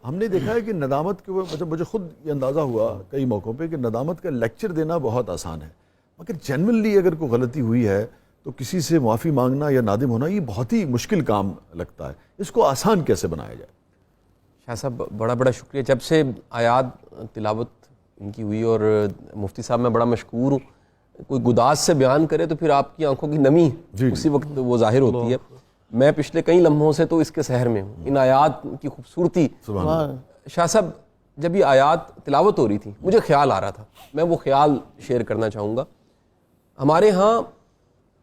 ہم نے دیکھا ہے کہ ندامت کے مطلب مجھے خود یہ اندازہ ہوا کئی موقعوں پہ کہ ندامت کا لیکچر دینا بہت آسان ہے، مگر جنرلی اگر کوئی غلطی ہوئی ہے تو کسی سے معافی مانگنا یا نادم ہونا یہ بہت ہی مشکل کام لگتا ہے، اس کو آسان کیسے بنایا جائے؟ شاہ صاحب بڑا بڑا شکریہ. جب سے آیات تلاوت ان کی ہوئی اور مفتی صاحب میں بڑا مشکور ہوں، کوئی گداز سے بیان کرے تو پھر آپ کی آنکھوں کی نمی اسی وقت وہ ظاہر ہوتی ہے. میں پچھلے کئی لمحوں سے تو اس کے سحر میں ہوں، ان آیات کی خوبصورتی. شاہ صاحب جب یہ آیات تلاوت ہو رہی تھی مجھے خیال آ رہا تھا، میں وہ خیال شیئر کرنا چاہوں گا. ہمارے ہاں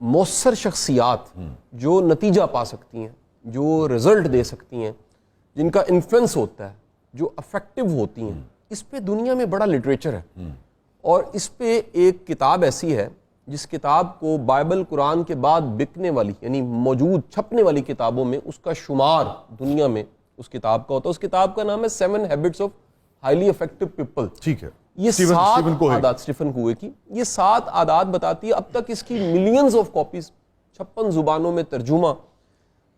مؤثر شخصیات جو نتیجہ پا سکتی ہیں، جو رزلٹ دے سکتی ہیں، جن کا انفلوئنس ہوتا ہے، جو افیکٹو ہوتی ہیں، اس پہ دنیا میں بڑا لٹریچر ہے. اور اس پہ ایک کتاب ایسی ہے جس کتاب کو بائبل قرآن کے بعد بکنے والی یعنی موجود چھپنے والی کتابوں میں اس کا شمار دنیا میں اس کتاب کا ہوتا ہے. اس کتاب کا نام ہے 7 Habits of Highly Effective People. ٹھیک ہے، یہ 7 عادات اسٹیفن کوہے کی، یہ 7 عادات بتاتی ہے. اب تک اس کی ملینز آف کاپیز 56 زبانوں میں ترجمہ.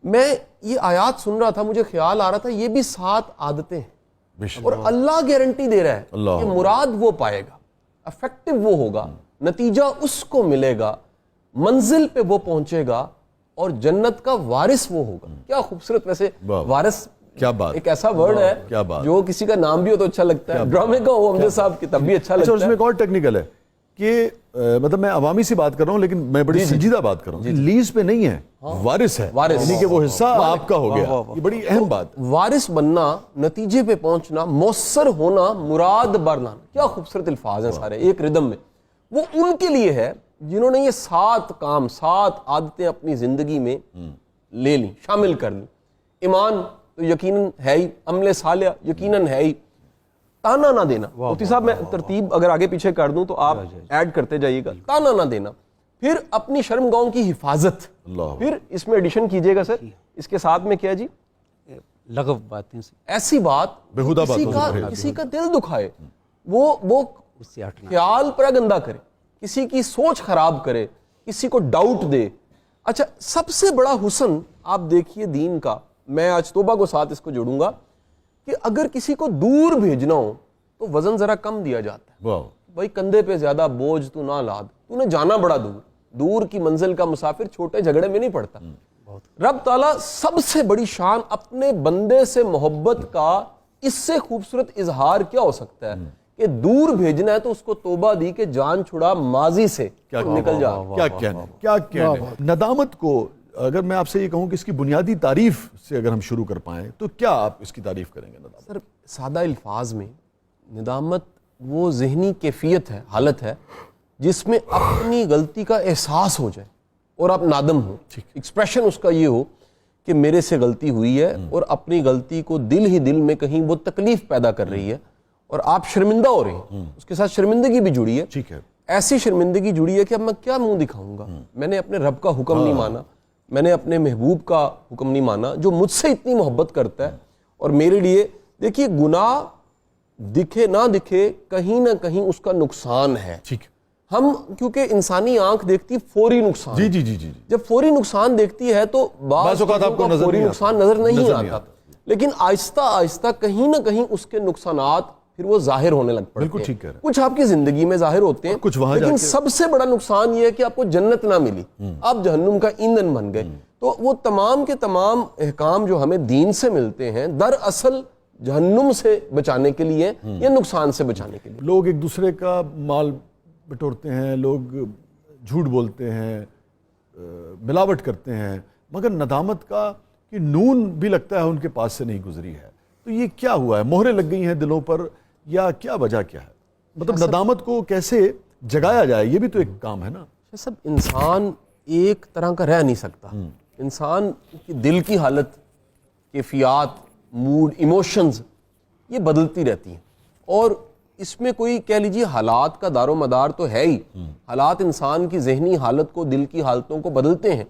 میں یہ آیات سن رہا تھا، مجھے خیال آ رہا تھا یہ بھی 7 عادتیں ہیں اور اللہ گارنٹی دے رہا ہے کہ مراد وہ پائے گا، افیکٹو وہ ہوگا، نتیجہ اس کو ملے گا، منزل پہ وہ پہنچے گا اور جنت کا وارث وہ ہوگا. کیا خوبصورت. ویسے وارث کیا بات، ایک ایسا ورڈ ہے جو کسی کا نام بھی ہو تو اچھا لگتا ہے. ڈرامے کا ہو امجد صاحب کی تب بھی اچھا لگتا ہے. اس میں ایک اور ٹیکنیکل ہے کہ مطلب میں عوامی سی بات کر رہا ہوں لیکن میں بڑی سنجیدہ بات کر رہا ہوں. لیز پہ نہیں ہے، وارث ہے، یعنی کہ وہ حصہ آپ کا ہو گیا. یہ بڑی اہم بات. وارث بننا، نتیجے پہ پہنچنا، مؤثر ہونا، مراد بر لانا. کیا خوبصورت الفاظ ہیں سارے ایک ردم میں. وہ ان کے لیے ہے جنہوں نے یہ 7 کام 7 عادتیں اپنی زندگی میں لے لیں، شامل کر لیں. ایمان تو یقیناً ہے ہی، عمل صالح یقیناً ہے ہی. تانا نہ دینا. مفتی صاحب میں ترتیب اگر آگے پیچھے کر دوں تو آپ ایڈ کرتے جائیے گا. تانا نہ دینا، پھر اپنی شرم گاؤں کی حفاظت، پھر اس میں ایڈیشن کیجئے گا سر اس کے ساتھ میں کیا جی، لغو باتیں سے ایسی بات بےہودہ کسی کا دل دکھائے، وہ خیال پر گندہ کرے، کسی کی سوچ خراب کرے، کسی کو ڈاؤٹ دے. اچھا سب سے بڑا حسن آپ دیکھیے دین کا، میں آج توبہ کو ساتھ اس کو جوڑوں گا کہ اگر کسی کو دور بھیجنا ہو تو وزن ذرا کم دیا جاتا ہے. بھائی کندھے پہ زیادہ بوجھ تو نہ لاد، تو نے جانا بڑا دور کی منزل کا مسافر چھوٹے جھگڑے میں نہیں پڑتا. رب تعالیٰ سب سے بڑی شان اپنے بندے سے محبت کا اس سے خوبصورت اظہار کیا ہو سکتا ہے کہ دور بھیجنا ہے تو اس کو توبہ دی کہ جان چھڑا ماضی سے نکل جا. کیا کہنے. ندامت کو اگر میں آپ سے یہ کہوں کہ اس کی بنیادی تعریف سے اگر ہم شروع کر پائیں تو کیا آپ اس کی تعریف کریں گے؟ ندامت سر سادہ الفاظ میں ندامت وہ ذہنی کیفیت ہے، حالت ہے جس میں اپنی غلطی کا احساس ہو جائے اور آپ نادم ہو. ایکسپریشن اس کا یہ ہو کہ میرے سے غلطی ہوئی ہے اور اپنی غلطی کو دل ہی دل میں کہیں وہ تکلیف پیدا کر رہی ہے اور آپ شرمندہ ہو رہے ہیں. اس کے ساتھ شرمندگی بھی جڑی ہے. ٹھیک ہے. ایسی شرمندگی جڑی ہے کہ اب میں کیا منہ دکھاؤں گا، میں نے اپنے رب کا حکم نہیں مانا، میں نے اپنے محبوب کا حکم نہیں مانا جو مجھ سے اتنی محبت کرتا ہے. اور میرے لیے دیکھیے گناہ دکھے نہ دکھے کہیں نہ کہیں اس کا نقصان ہے. ٹھیک. ہم کیونکہ انسانی آنکھ دیکھتی فوری نقصان. جی جب فوری نقصان دیکھتی ہے تو بعض اوقات آپ کو فوری نقصان نظر نہیں آتا، لیکن آہستہ آہستہ کہیں نہ کہیں اس کے نقصانات پھر وہ ظاہر ہونے لگ پڑتے ہیں. بالکل ٹھیک ہے. کچھ آپ کی زندگی میں ظاہر ہوتے ہیں کچھ وہاں، لیکن سب سے بڑا نقصان یہ ہے کہ آپ کو جنت نہ ملی، آپ جہنم کا ایندھن بن گئے. تو وہ تمام کے تمام احکام جو ہمیں دین سے ملتے ہیں دراصل جہنم سے بچانے کے لیے یا نقصان سے بچانے کے لیے. لوگ ایک دوسرے کا مال بٹورتے ہیں، لوگ جھوٹ بولتے ہیں، ملاوٹ کرتے ہیں، مگر ندامت کا کہ نون بھی لگتا ہے ان کے پاس سے نہیں گزری ہے. تو یہ کیا ہوا ہے؟ مہریں لگ گئی ہیں دلوں پر یا کیا وجہ کیا ہے؟ مطلب ندامت کو کیسے جگایا جائے یہ بھی تو ایک کام ہے نا. سب انسان ایک طرح کا رہ نہیں سکتا. انسان کی دل کی حالت، کیفیات، موڈ، ایموشنز یہ بدلتی رہتی ہیں اور اس میں کوئی کہہ لیجیے حالات کا دار و مدار تو ہے ہی. حالات انسان کی ذہنی حالت کو، دل کی حالتوں کو بدلتے ہیں،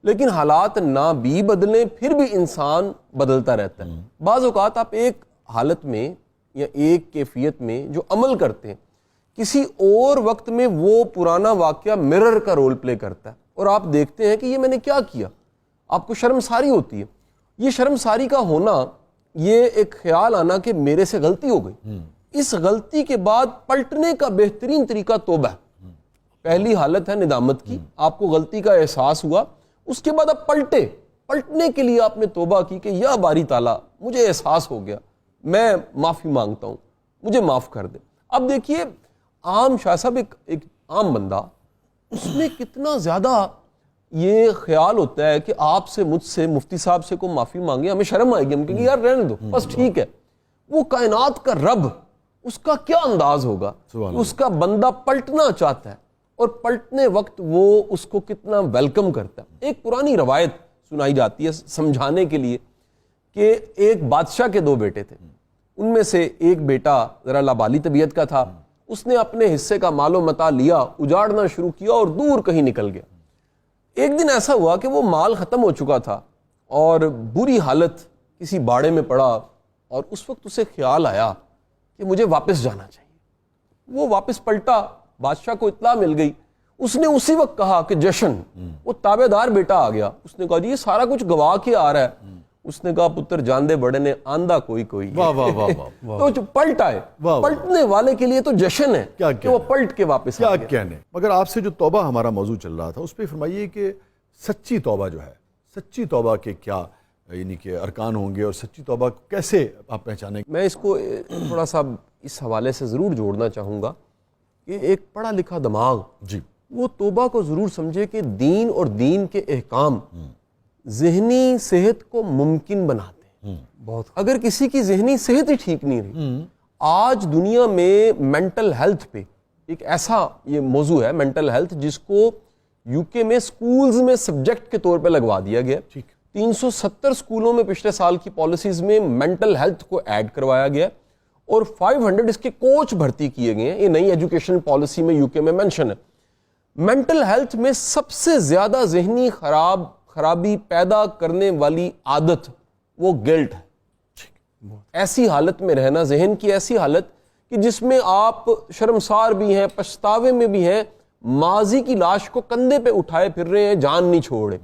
لیکن حالات نہ بھی بدلیں پھر بھی انسان بدلتا رہتا ہے. بعض اوقات آپ ایک حالت میں یا ایک کیفیت میں جو عمل کرتے ہیں کسی اور وقت میں وہ پرانا واقعہ مرر کا رول پلے کرتا ہے اور آپ دیکھتے ہیں کہ یہ میں نے کیا کیا. آپ کو شرمساری ہوتی ہے. یہ شرمساری کا ہونا یہ ایک خیال آنا کہ میرے سے غلطی ہو گئی، اس غلطی کے بعد پلٹنے کا بہترین طریقہ توبہ ہے۔ پہلی حالت ہے ندامت کی، آپ کو غلطی کا احساس ہوا، اس کے بعد آپ پلٹنے کے لیے آپ نے توبہ کی کہ یا باری تعالیٰ مجھے احساس ہو گیا، میں معافی مانگتا ہوں، مجھے معاف کر دے۔ اب دیکھیے عام شاہ صاحب، ایک عام بندہ، اس میں کتنا زیادہ یہ خیال ہوتا ہے کہ آپ سے، مجھ سے، مفتی صاحب سے کو معافی مانگے، ہمیں شرم آئے گی، ہم کہیں گے یار رہنے دو بس ٹھیک ہے۔ وہ کائنات کا رب، اس کا کیا انداز ہوگا، اس کا بندہ پلٹنا چاہتا ہے اور پلٹنے وقت وہ اس کو کتنا ویلکم کرتا ہے۔ ایک پرانی روایت سنائی جاتی ہے سمجھانے کے لیے کہ ایک بادشاہ کے 2 بیٹے تھے، ان میں سے ایک بیٹا ذرا لابالی طبیعت کا تھا، اس نے اپنے حصے کا مال و متاع لیا، اجاڑنا شروع کیا اور دور کہیں نکل گیا۔ ایک دن ایسا ہوا کہ وہ مال ختم ہو چکا تھا اور بری حالت کسی باڑے میں پڑا، اور اس وقت اسے خیال آیا کہ مجھے واپس جانا چاہیے۔ وہ واپس پلٹا، بادشاہ کو اطلاع مل گئی، اس نے اسی وقت کہا کہ جشن، وہ تابع دار بیٹا آ گیا، اس نے کہا جی یہ سارا کچھ گواہ کے آ رہا ہے۔ اس نے کہا پتر جان دے بڑے نے آندہ کوئی کوئی، واہ واہ واہ واہ، تو جو پلٹ آئے، پلٹنے والے کے لیے تو جشن ہے کہ وہ پلٹ کے واپس کیا آ گیا۔ کہنے۔ مگر آپ سے جو توبہ ہمارا موضوع چل رہا تھا اس پہ فرمائیے کہ سچی توبہ جو ہے، سچی توبہ کے کیا یعنی کہ ارکان ہوں گے، اور سچی توبہ کو کیسے آپ پہچانیں گے؟ میں اس کو تھوڑا سا اس حوالے سے ضرور جوڑنا چاہوں گا کہ ایک پڑھا لکھا دماغ جی، وہ توبہ کو ضرور سمجھے کہ دین اور دین کے احکام ذہنی صحت کو ممکن بناتے ہیں۔ بہت اگر کسی کی ذہنی صحت ہی ٹھیک نہیں رہی، آج دنیا میں مینٹل ہیلتھ پہ ایک ایسا یہ موضوع ہے مینٹل ہیلتھ، جس کو یو کے میں سکولز میں سبجیکٹ کے طور پہ لگوا دیا گیا۔ 370 سکولوں میں پچھلے سال کی پالیسیز میں مینٹل ہیلتھ کو ایڈ کروایا گیا، اور 500 اس کے کوچ بھرتی کیے گئے ہیں۔ یہ نئی ایجوکیشن پالیسی میں یو کے میں مینشن ہے۔ مینٹل ہیلتھ میں سب سے زیادہ ذہنی خرابی پیدا کرنے والی عادت وہ گلٹ ہے۔ ایسی حالت میں رہنا، ذہن کی ایسی حالت کہ جس میں آپ شرمسار بھی ہیں، پچھتاوے میں بھی ہیں، ماضی کی لاش کو کندھے پہ اٹھائے پھر رہے ہیں، جان نہیں چھوڑے۔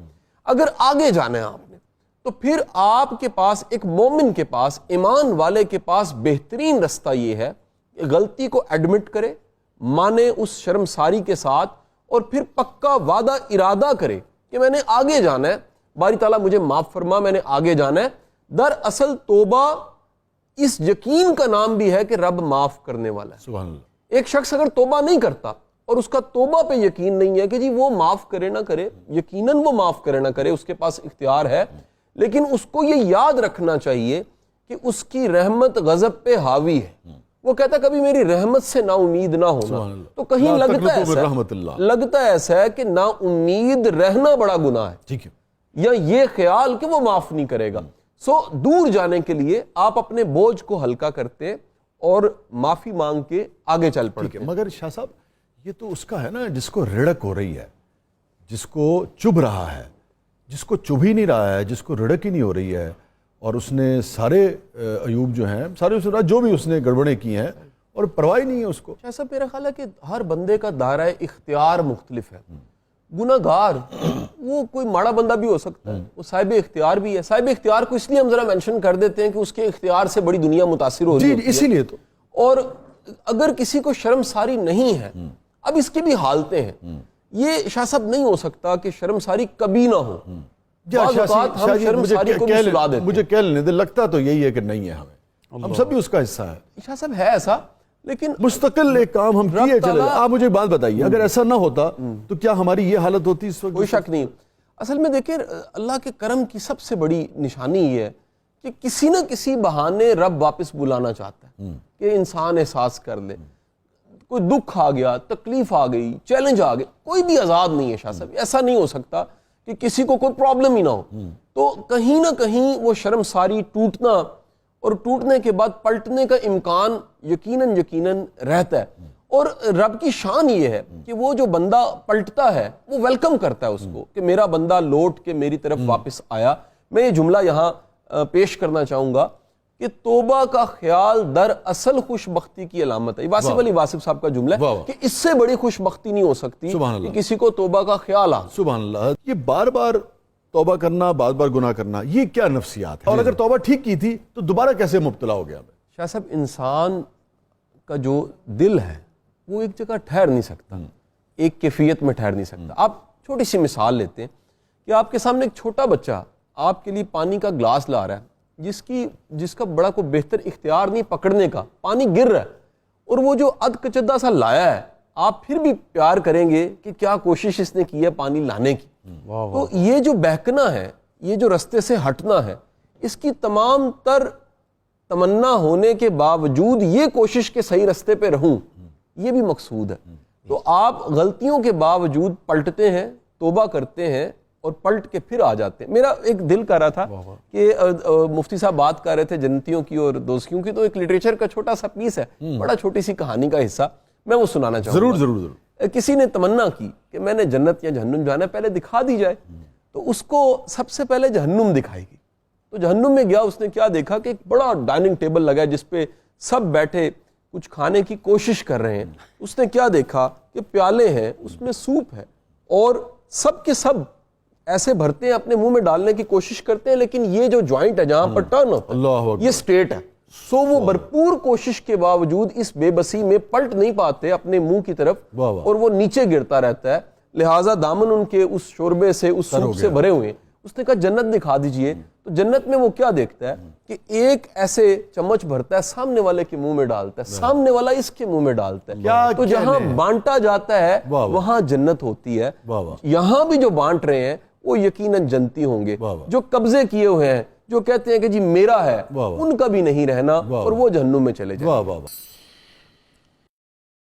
اگر آگے جانا ہے آپ نے تو پھر آپ کے پاس، ایک مومن کے پاس، ایمان والے کے پاس بہترین رستہ یہ ہے کہ غلطی کو ایڈمٹ کرے، مانے اس شرمساری کے ساتھ، اور پھر پکا وعدہ ارادہ کرے کہ میں نے آگے جانا ہے، باری تعالیٰ مجھے معاف فرما، میں نے آگے جانا ہے۔ دراصل توبہ اس یقین کا نام بھی ہے کہ رب معاف کرنے والا ہے۔ سبحان اللہ۔ ایک شخص اگر توبہ نہیں کرتا اور اس کا توبہ پہ یقین نہیں ہے کہ جی وہ معاف کرے نہ کرے، یقیناً وہ معاف کرے نہ کرے، اس کے پاس اختیار ہے، لیکن اس کو یہ یاد رکھنا چاہیے کہ اس کی رحمت غضب پہ حاوی ہے۔ وہ کہتا ہے کبھی میری رحمت سے نا امید نہ ہونا، تو کہیں لگتا ایسا ہے کہ نا امید رہنا بڑا گناہ ہے، ٹھیک ہے، یا یہ خیال کہ وہ معاف نہیں کرے گا۔ سو دور جانے کے لیے آپ اپنے بوجھ کو ہلکا کرتے اور معافی مانگ کے آگے چل پڑتے۔ مگر شاہ صاحب یہ تو اس کا ہے نا جس کو رڑک ہو رہی ہے، جس کو چبھ رہا ہے، جس کو چبھ ہی نہیں رہا ہے، جس کو رڑک ہی نہیں ہو رہی ہے، اور اس نے سارے عیوب جو ہیں، سارے جو بھی اس نے گڑبڑیں کی ہیں، اور پرواہ نہیں ہے اس کو۔ شاہ صاحب میرا خیال ہے کہ ہر بندے کا دائرہ اختیار مختلف ہے۔ گناہگار وہ کوئی ماڑا بندہ بھی ہو سکتا ہے، وہ صاحب اختیار بھی ہے۔ صاحب اختیار کو اس لیے ہم ذرا مینشن کر دیتے ہیں کہ اس کے اختیار سے بڑی دنیا متاثر ہو رہی ہے، اسی لیے تو۔ اور اگر کسی کو شرمساری نہیں ہے، اب اس کی بھی حالتیں ہیں، یہ شاہ صاحب نہیں ہو سکتا کہ شرمساری کبھی نہ ہو۔ بعض اوقات ہم شرمساری کو بھی سلا دیتے ہیں۔ مجھے کہہ لینے دے، لگتا تو یہی ہے کہ نہیں ہے، ہم سب بھی اس کا حصہ ہے۔ شاہ صاحب ہے ایسا، لیکن مستقل ایک کام ہم کیے چلے۔ آپ مجھے ایک بات بتائیے، اگر ایسا نہ ہوتا تو کیا ہماری یہ حالت ہوتی اس وقت؟ کوئی شک نہیں۔ اصل میں دیکھیں اللہ کے کرم کی سب سے بڑی نشانی یہ ہے کہ کسی نہ کسی بہانے رب واپس بلانا چاہتا ہے کہ انسان احساس کر لے۔ کوئی دکھ آ گیا، تکلیف آ گئی، چیلنج آ گئے، کوئی بھی آزاد نہیں ہے شاہ صاحب۔ ایسا نہیں ہو سکتا کہ کسی کو کوئی پرابلم ہی نہ ہو۔ تو کہیں نہ کہیں وہ شرمساری ٹوٹنا اور ٹوٹنے کے بعد پلٹنے کا امکان یقیناً رہتا ہے۔ اور رب کی شان یہ ہے کہ وہ جو بندہ پلٹتا ہے وہ ویلکم کرتا ہے اس کو کہ میرا بندہ لوٹ کے میری طرف واپس آیا۔ میں یہ جملہ یہاں پیش کرنا چاہوں گا کہ توبہ کا خیال در اصل خوش بختی کی علامت ہے۔ واصف علی واصف صاحب کا جملہ ہے کہ اس سے بڑی خوش بختی نہیں ہو سکتی کہ کسی کو توبہ کا خیال آ۔ سبحان اللہ۔ یہ بار بار توبہ کرنا بار بار گناہ کرنا، یہ کیا نفسیات ہے؟ اور اگر توبہ ٹھیک کی تھی تو دوبارہ کیسے مبتلا ہو گیا؟ شاہ صاحب، انسان کا جو دل ہے وہ ایک جگہ ٹھہر نہیں سکتا، ایک کیفیت میں ٹھہر نہیں سکتا۔ آپ چھوٹی سی مثال لیتے ہیں کہ آپ کے سامنے ایک چھوٹا بچہ آپ کے لیے پانی کا گلاس لا رہا ہے، جس کا بڑا کوئی بہتر اختیار نہیں پکڑنے کا، پانی گر رہا ہے، اور وہ جو کچدہ سا لایا ہے، آپ پھر بھی پیار کریں گے کہ کیا کوشش اس نے کی ہے پانی لانے کی۔ تو یہ جو بہکنا ہے، یہ جو رستے سے ہٹنا ہے، اس کی تمام تر تمنا ہونے کے باوجود یہ کوشش کہ صحیح رستے پہ رہوں، یہ بھی مقصود ہے۔ تو آپ غلطیوں کے باوجود پلٹتے ہیں، توبہ کرتے ہیں اور پلٹ کے پھر آ جاتے ہیں۔ میرا ایک دل کر رہا تھا کہ مفتی صاحب بات کر رہے تھے جنتیوں کی اور دوزخیوں کی، تو ایک لٹریچر کا چھوٹا سا پیس ہے، بڑا چھوٹی سی کہانی کا حصہ میں وہ سنانا چاہوں گا۔ ضرور۔ کسی نے تمنا کی کہ میں نے جنت یا جہنم جانا ہے، پہلے دکھا دی جائے، تو اس کو سب سے پہلے جہنم دکھائی گئی۔ تو جہنم میں گیا، اس نے کیا دیکھا کہ ایک بڑا ڈائننگ ٹیبل لگا ہے جس پہ سب بیٹھے کچھ کھانے کی کوشش کر رہے ہیں۔ اس نے کیا دیکھا کہ پیالے ہیں، اس میں سوپ ہے، اور سب کے سب ایسے بھرتے ہیں، اپنے منہ میں ڈالنے کی کوشش کرتے ہیں، لیکن یہ جو جوائنٹ ہے جہاں پر ٹرن ہوتا ہے، یہ سٹریٹ ہے۔ سو وہ بھرپور کوشش کے باوجود اس بے بسی میں پلٹ نہیں پاتے اپنے منہ کی طرف، اور وہ نیچے گرتا رہتا ہے، لہٰذا دامن ان کے اس شوربے سے، اس سوپ سے بھرے ہوئے ہیں۔ اس نے کہا جنت دکھا دیجئے۔ تو جنت میں وہ کیا دیکھتا ہے کہ ایک ایسے چمچ بھرتا ہے، سامنے والے کے منہ میں ڈالتا ہے، سامنے والا اس کے منہ میں ڈالتا ہے۔ تو جہاں بانٹا جاتا ہے وہاں جنت ہوتی ہے۔ یہاں بھی جو بانٹ رہے ہیں وہ یقیناً جنتی ہوں گے۔ جو قبضے کیے ہوئے ہیں، جو کہتے ہیں کہ جی میرا ہے، ان کا بھی نہیں رہنا، اور وہ جہنم میں چلے جائیں۔